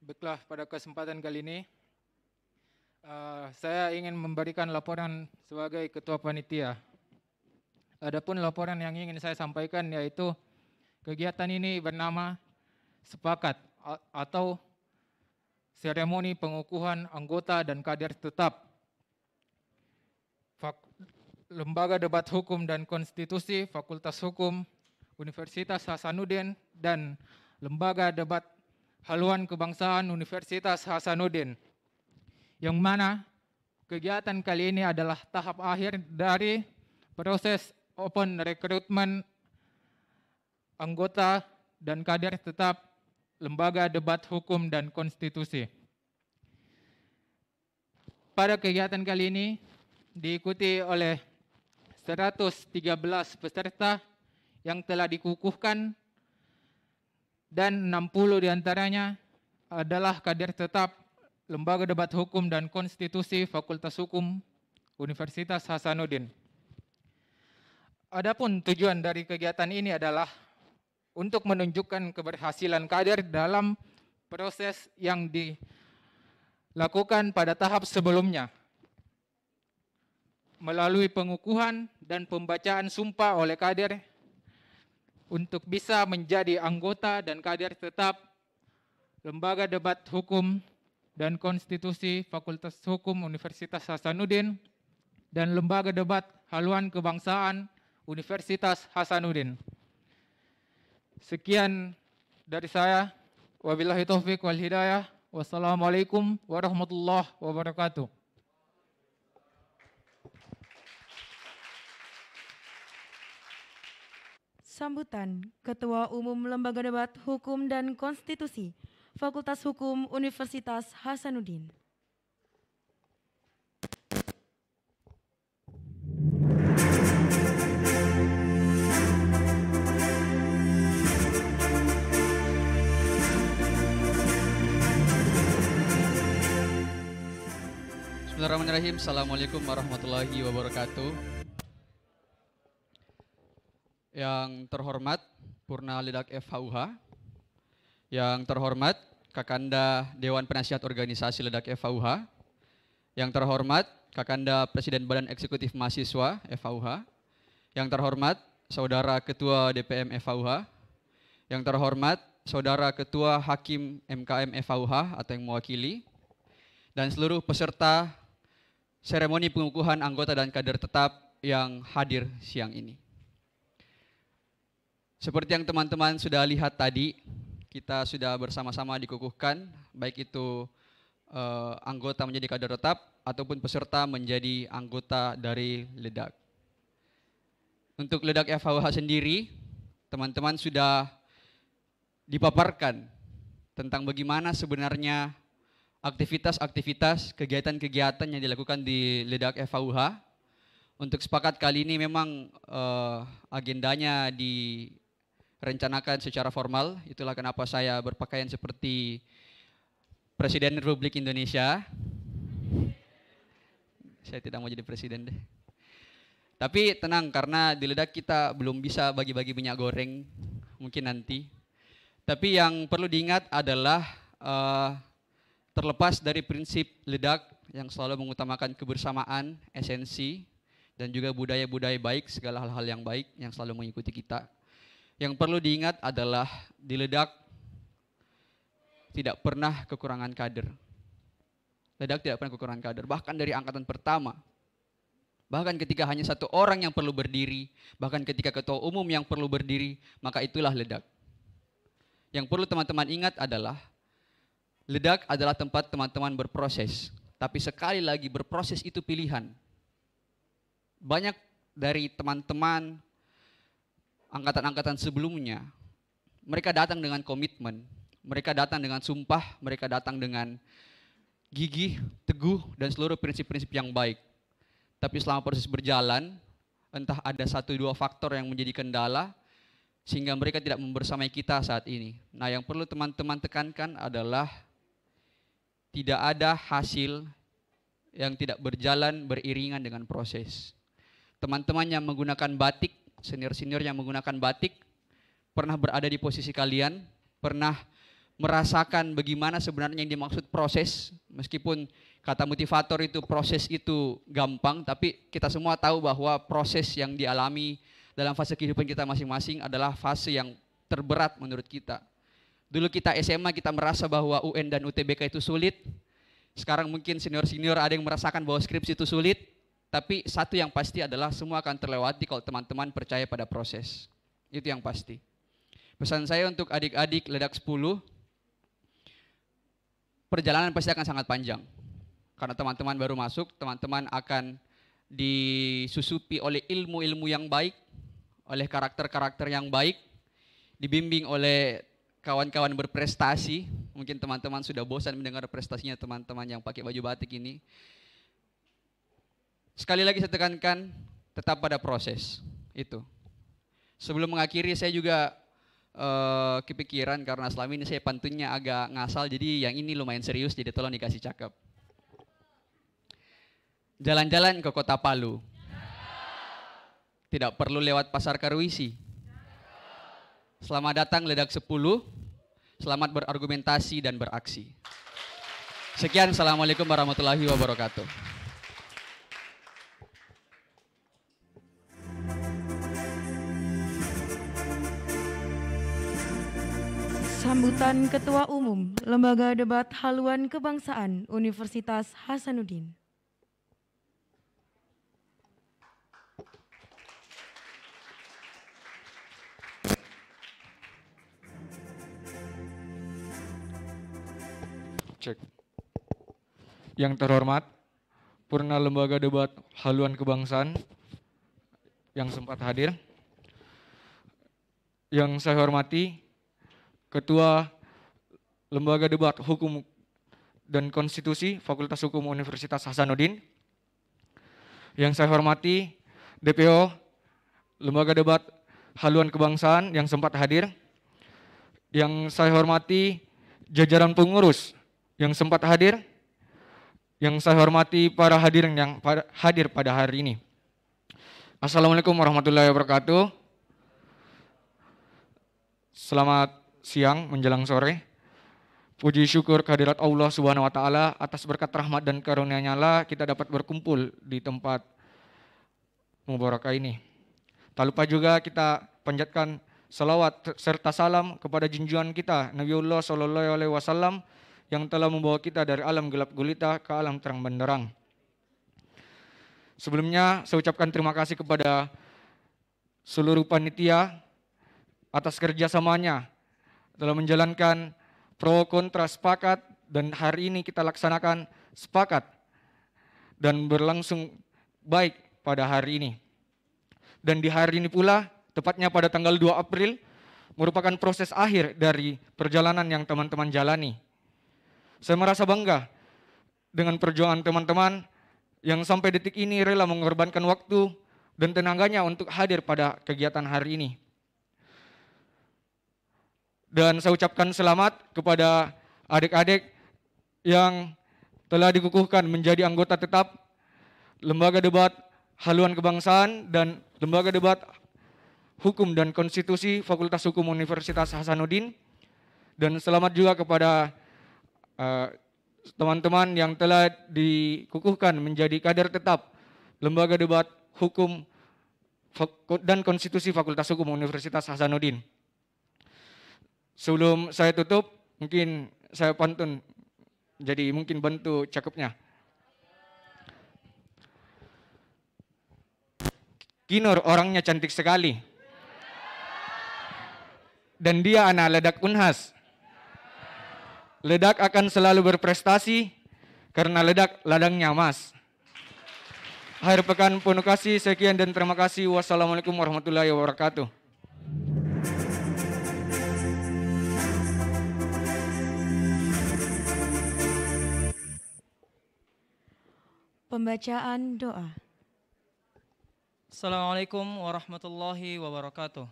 H: Baiklah, pada kesempatan kali ini Saya ingin memberikan laporan sebagai ketua panitia. Adapun laporan yang ingin saya sampaikan yaitu kegiatan ini bernama Sepakat atau Seremoni Pengukuhan Anggota dan Kader Tetap Lembaga Debat Hukum dan Konstitusi Fakultas Hukum Universitas Hasanuddin dan Lembaga Debat Haluan Kebangsaan Universitas Hasanuddin, yang mana kegiatan kali ini adalah tahap akhir dari proses open recruitment anggota dan kader tetap Lembaga Debat Hukum dan Konstitusi. Pada kegiatan kali ini diikuti oleh 113 peserta yang telah dikukuhkan dan 60 diantaranya adalah kader tetap Lembaga Debat Hukum dan Konstitusi Fakultas Hukum Universitas Hasanuddin. Adapun tujuan dari kegiatan ini adalah untuk menunjukkan keberhasilan kader dalam proses yang dilakukan pada tahap sebelumnya, melalui pengukuhan dan pembacaan sumpah oleh kader untuk bisa menjadi anggota dan kader tetap Lembaga Debat Hukum dan Konstitusi Fakultas Hukum Universitas Hasanuddin dan Lembaga Debat Haluan Kebangsaan Universitas Hasanuddin. Sekian dari saya. Wabillahi taufiq wal hidayah. Wassalamualaikum warahmatullahi wabarakatuh.
C: Sambutan Ketua Umum Lembaga Debat Hukum dan Konstitusi Fakultas Hukum Universitas Hasanuddin.
G: Bismillahirrahmanirrahim. Assalamualaikum warahmatullahi wabarakatuh. Yang terhormat Purna Ledak FHUH, yang terhormat Kakanda Dewan Penasihat Organisasi Ledak FHUH, yang terhormat Kakanda Presiden Badan Eksekutif Mahasiswa FHUH, yang terhormat Saudara Ketua DPM FHUH, yang terhormat Saudara Ketua Hakim MKM FHUH atau yang mewakili, dan seluruh peserta seremoni pengukuhan anggota dan kader tetap yang hadir siang ini. Seperti yang teman-teman sudah lihat tadi, kita sudah bersama-sama dikukuhkan, baik itu anggota menjadi kader tetap ataupun peserta menjadi anggota dari Ledak. Untuk Ledak FHUH sendiri, teman-teman sudah dipaparkan tentang bagaimana sebenarnya aktivitas-aktivitas, kegiatan-kegiatan yang dilakukan di Ledak FHUH. Untuk sepakat kali ini memang agendanya direncanakan secara formal, itulah kenapa saya berpakaian seperti Presiden Republik Indonesia. Saya tidak mau jadi presiden deh. Tapi tenang, karena di Ledak kita belum bisa bagi-bagi minyak goreng, mungkin nanti. Tapi yang perlu diingat adalah terlepas dari prinsip Ledak yang selalu mengutamakan kebersamaan, esensi, dan juga budaya-budaya baik, segala hal-hal yang baik yang selalu mengikuti kita. Yang perlu diingat adalah di Ledak tidak pernah kekurangan kader. Ledak tidak pernah kekurangan kader, bahkan dari angkatan pertama. Bahkan ketika hanya satu orang yang perlu berdiri, bahkan ketika ketua umum yang perlu berdiri, maka itulah Ledak. Yang perlu teman-teman ingat adalah Ledak adalah tempat teman-teman berproses, tapi sekali lagi berproses itu pilihan. Banyak dari teman-teman angkatan-angkatan sebelumnya, mereka datang dengan komitmen, mereka datang dengan sumpah, mereka datang dengan gigih, teguh, dan seluruh prinsip-prinsip yang baik. Tapi selama proses berjalan, entah ada 1-2 faktor yang menjadi kendala, sehingga mereka tidak membersamai kita saat ini. Nah, yang perlu teman-teman tekankan adalah tidak ada hasil yang tidak berjalan beriringan dengan proses. Teman-teman yang menggunakan batik, senior-senior yang menggunakan batik, pernah berada di posisi kalian, pernah merasakan bagaimana sebenarnya yang dimaksud proses. Meskipun kata motivator itu proses itu gampang, tapi kita semua tahu bahwa proses yang dialami dalam fase kehidupan kita masing-masing adalah fase yang terberat menurut kita. Dulu kita SMA kita merasa bahwa UN dan UTBK itu sulit. Sekarang mungkin senior-senior ada yang merasakan bahwa skripsi itu sulit. Tapi satu yang pasti adalah semua akan terlewati kalau teman-teman percaya pada proses. Itu yang pasti. Pesan saya untuk adik-adik Ledak 10, perjalanan pasti akan sangat panjang. Karena teman-teman baru masuk, teman-teman akan disusupi oleh ilmu-ilmu yang baik, oleh karakter-karakter yang baik, dibimbing oleh kawan-kawan berprestasi. Mungkin teman-teman sudah bosan mendengar prestasinya teman-teman yang pakai baju batik ini. Sekali lagi saya tekankan, tetap pada proses itu. Sebelum mengakhiri saya juga kepikiran karena selama ini saya pantunnya agak ngasal, jadi yang ini lumayan serius, jadi tolong dikasih cakep. Jalan-jalan ke Kota Palu. Tidak perlu lewat Pasar Karuisi. Selamat datang Ledak 10, selamat berargumentasi dan beraksi. Sekian, Assalamualaikum warahmatullahi wabarakatuh.
C: Sambutan Ketua Umum Lembaga Debat Haluan Kebangsaan Universitas Hasanuddin.
I: Cek. Yang terhormat, Purna Lembaga Debat Haluan Kebangsaan yang sempat hadir. Yang saya hormati, Ketua Lembaga Debat Hukum dan Konstitusi Fakultas Hukum Universitas Hasanuddin. Yang saya hormati, DPO Lembaga Debat Haluan Kebangsaan yang sempat hadir. Yang saya hormati, jajaran pengurus yang sempat hadir. Yang saya hormati para hadirin yang hadir pada hari ini. Assalamualaikum warahmatullahi wabarakatuh. Selamat siang menjelang sore. Puji syukur kehadirat Allah Subhanahu wa taala atas berkat rahmat dan karunia-Nya lah kita dapat berkumpul di tempat mubarakah ini. Tak lupa juga kita panjatkan salawat serta salam kepada junjungan kita Nabiullah sallallahu alaihi wasallam yang telah membawa kita dari alam gelap gulita ke alam terang benderang. Sebelumnya saya ucapkan terima kasih kepada seluruh panitia atas kerjasamanya dalam menjalankan pro kontra sepakat, dan hari ini kita laksanakan sepakat dan berlangsung baik pada hari ini. Dan di hari ini pula, tepatnya pada tanggal 2 April, merupakan proses akhir dari perjalanan yang teman-teman jalani. Saya merasa bangga dengan perjuangan teman-teman yang sampai detik ini rela mengorbankan waktu dan tenaganya untuk hadir pada kegiatan hari ini. Dan saya ucapkan selamat kepada adik-adik yang telah dikukuhkan menjadi anggota tetap Lembaga Debat Haluan Kebangsaan dan Lembaga Debat Hukum dan Konstitusi Fakultas Hukum Universitas Hasanuddin. Dan selamat juga kepada teman-teman yang telah dikukuhkan menjadi kader tetap Lembaga Debat Hukum dan Konstitusi Fakultas Hukum Universitas Hasanuddin. Sebelum saya tutup, mungkin saya pantun, jadi mungkin bantu cakepnya. Kinur orangnya cantik sekali. Dan dia anak Ledak Unhas. Ledak akan selalu berprestasi karena Ledak ladangnya emas. Akhir pekan penuh kasih, sekian dan terima kasih. Wassalamualaikum warahmatullahi wabarakatuh.
C: Pembacaan doa.
J: Assalamualaikum warahmatullahi wabarakatuh.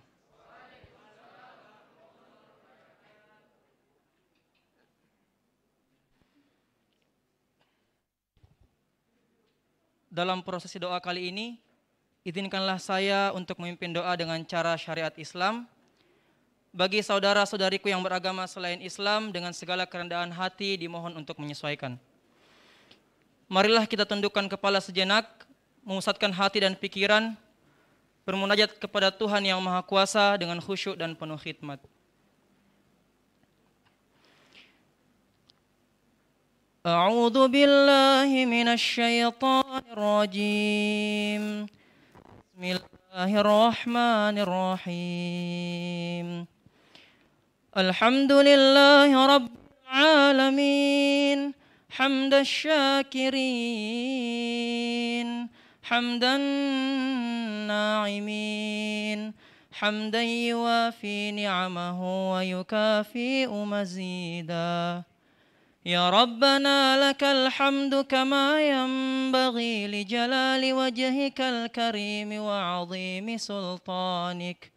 J: Dalam prosesi doa kali ini, izinkanlah saya untuk memimpin doa dengan cara syariat Islam, Bagi saudara-saudariku yang beragama selain Islam, dengan segala kerendahan hati dimohon untuk menyesuaikan. Marilah kita tundukkan kepala sejenak, memusatkan hati dan pikiran, bermunajat kepada Tuhan yang Maha Kuasa dengan khusyuk dan penuh khidmat. A'udzu billahi minasy syaithanir rajim. Bismillahirrahmanirrahim. Alhamdulillahi rabbil alamin. حمد الشاكرين حمدا الناعمين حمدا يوافي نعمه ويكافئ مزيدا يا ربنا لك الحمد كما ينبغي لجلال وجهك الكريم وعظيم سلطانك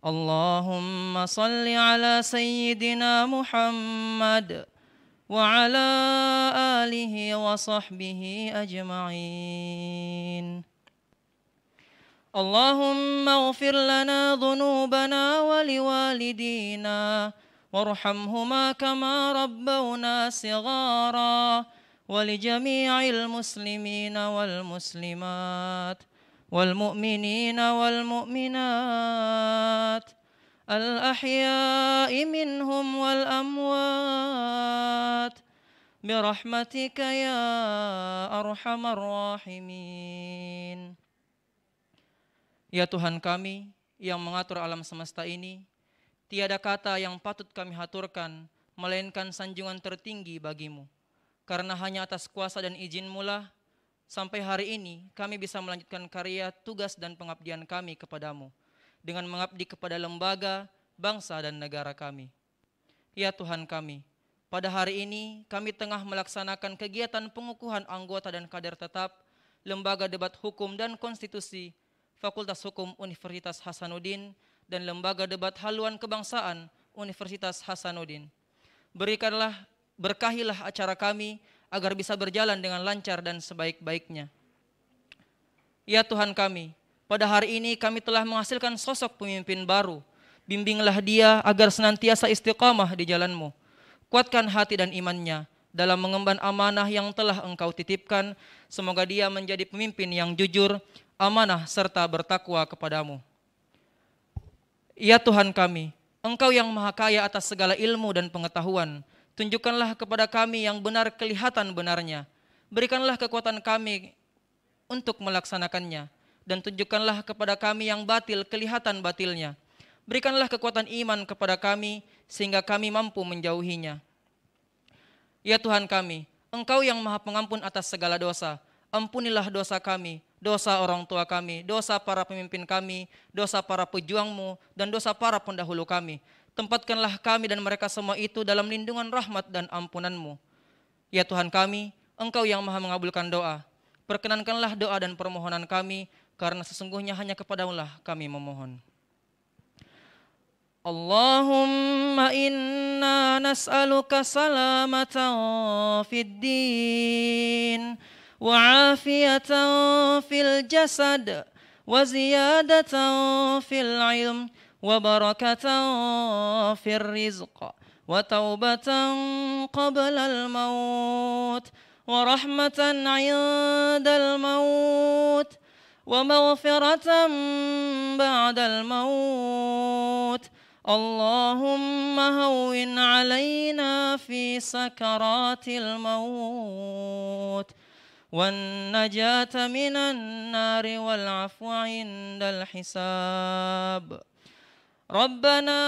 J: اللهم صل على سيدنا محمد وعلى آله وصحبه أجمعين اللهم اغفر لنا ذنوبنا ولوالدينا وارحمهما كما ربونا صغارا ولجميع المسلمين والمسلمات والمؤمنين والمؤمنات الأحياء منهم والأموات برحمتك يا أرحم الراحمين. Ya Tuhan kami yang mengatur alam semesta ini, tiada kata yang patut kami haturkan melainkan sanjungan tertinggi bagimu. Karena hanya atas kuasa dan izin-Mu lah sampai hari ini kami bisa melanjutkan karya, tugas dan pengabdian kami kepadamu dengan mengabdi kepada lembaga, bangsa dan negara kami. Ya Tuhan kami, pada hari ini kami tengah melaksanakan kegiatan pengukuhan anggota dan kader tetap Lembaga Debat Hukum dan Konstitusi Fakultas Hukum Universitas Hasanuddin dan Lembaga Debat Haluan Kebangsaan Universitas Hasanuddin. Berkahilah acara kami agar bisa berjalan dengan lancar dan sebaik-baiknya. Ya Tuhan kami, pada hari ini kami telah menghasilkan sosok pemimpin baru. Bimbinglah dia agar senantiasa istiqamah di jalan-Mu. Kuatkan hati dan imannya dalam mengemban amanah yang telah Engkau titipkan. Semoga dia menjadi pemimpin yang jujur, amanah serta bertakwa kepadamu. Ya Tuhan kami, Engkau yang maha kaya atas segala ilmu dan pengetahuan. Tunjukkanlah kepada kami yang benar kelihatan benarnya. Berikanlah kekuatan kami untuk melaksanakannya. Dan tunjukkanlah kepada kami yang batil kelihatan batilnya. Berikanlah kekuatan iman kepada kami sehingga kami mampu menjauhinya. Ya Tuhan kami, Engkau yang maha pengampun atas segala dosa. Ampunilah dosa kami, dosa orang tua kami, dosa para pemimpin kami, dosa para pejuang-Mu, dan dosa para pendahulu kami. Tempatkanlah kami dan mereka semua itu dalam lindungan rahmat dan ampunan-Mu. Ya Tuhan kami, Engkau yang maha mengabulkan doa. Perkenankanlah doa dan permohonan kami, karena sesungguhnya hanya kepadamu lah kami memohon. Allahumma inna nas'aluka salamatan fid din wa afiyatan fil jasad wa ziyadatan fil ilm wa barakatan fil rizq wa taubatan qabla al maut wa rahmatan 'indal maut ومغفرة بعد الموت اللهم هون علينا في سكرات الموت والنجاة من النار والعفو عند الحساب ربنا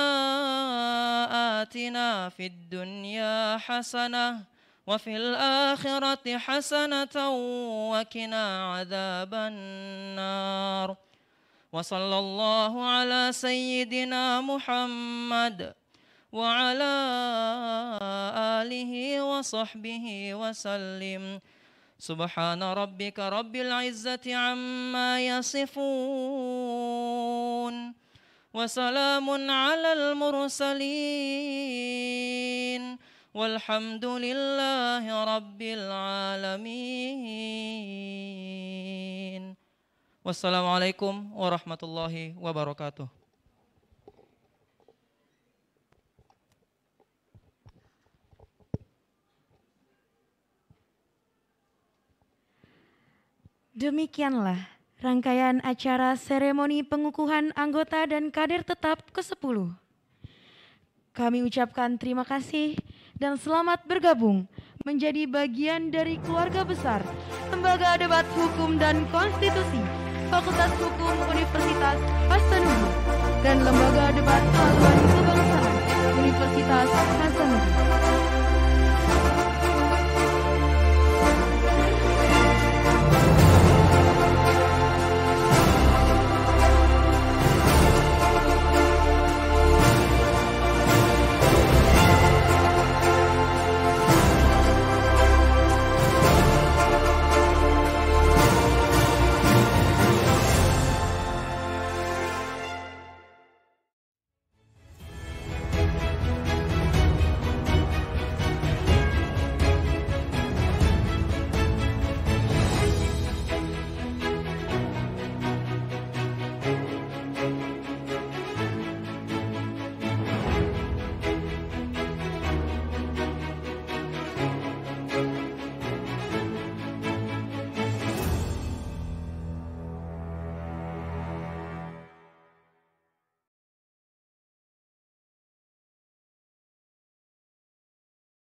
J: آتنا في الدنيا حسنة وفي الآخرة حسنة وقنا عذاب النار وصلى الله على سيدنا محمد وعلى آله وصحبه وسلم سبحان ربك رب العزة عما يصفون وسلام على المرسلين والحمد لله رب العالمين. Wassalamualaikum warahmatullahi wabarakatuh.
C: Demikianlah rangkaian acara seremoni pengukuhan anggota dan kader tetap ke-10. Kami ucapkan terima kasih dan selamat bergabung menjadi bagian dari keluarga besar Lembaga Debat Hukum dan Konstitusi Fakultas Hukum Universitas Hasanuddin dan Lembaga Debat Haluan Kebangsaan Universitas Hasanuddin.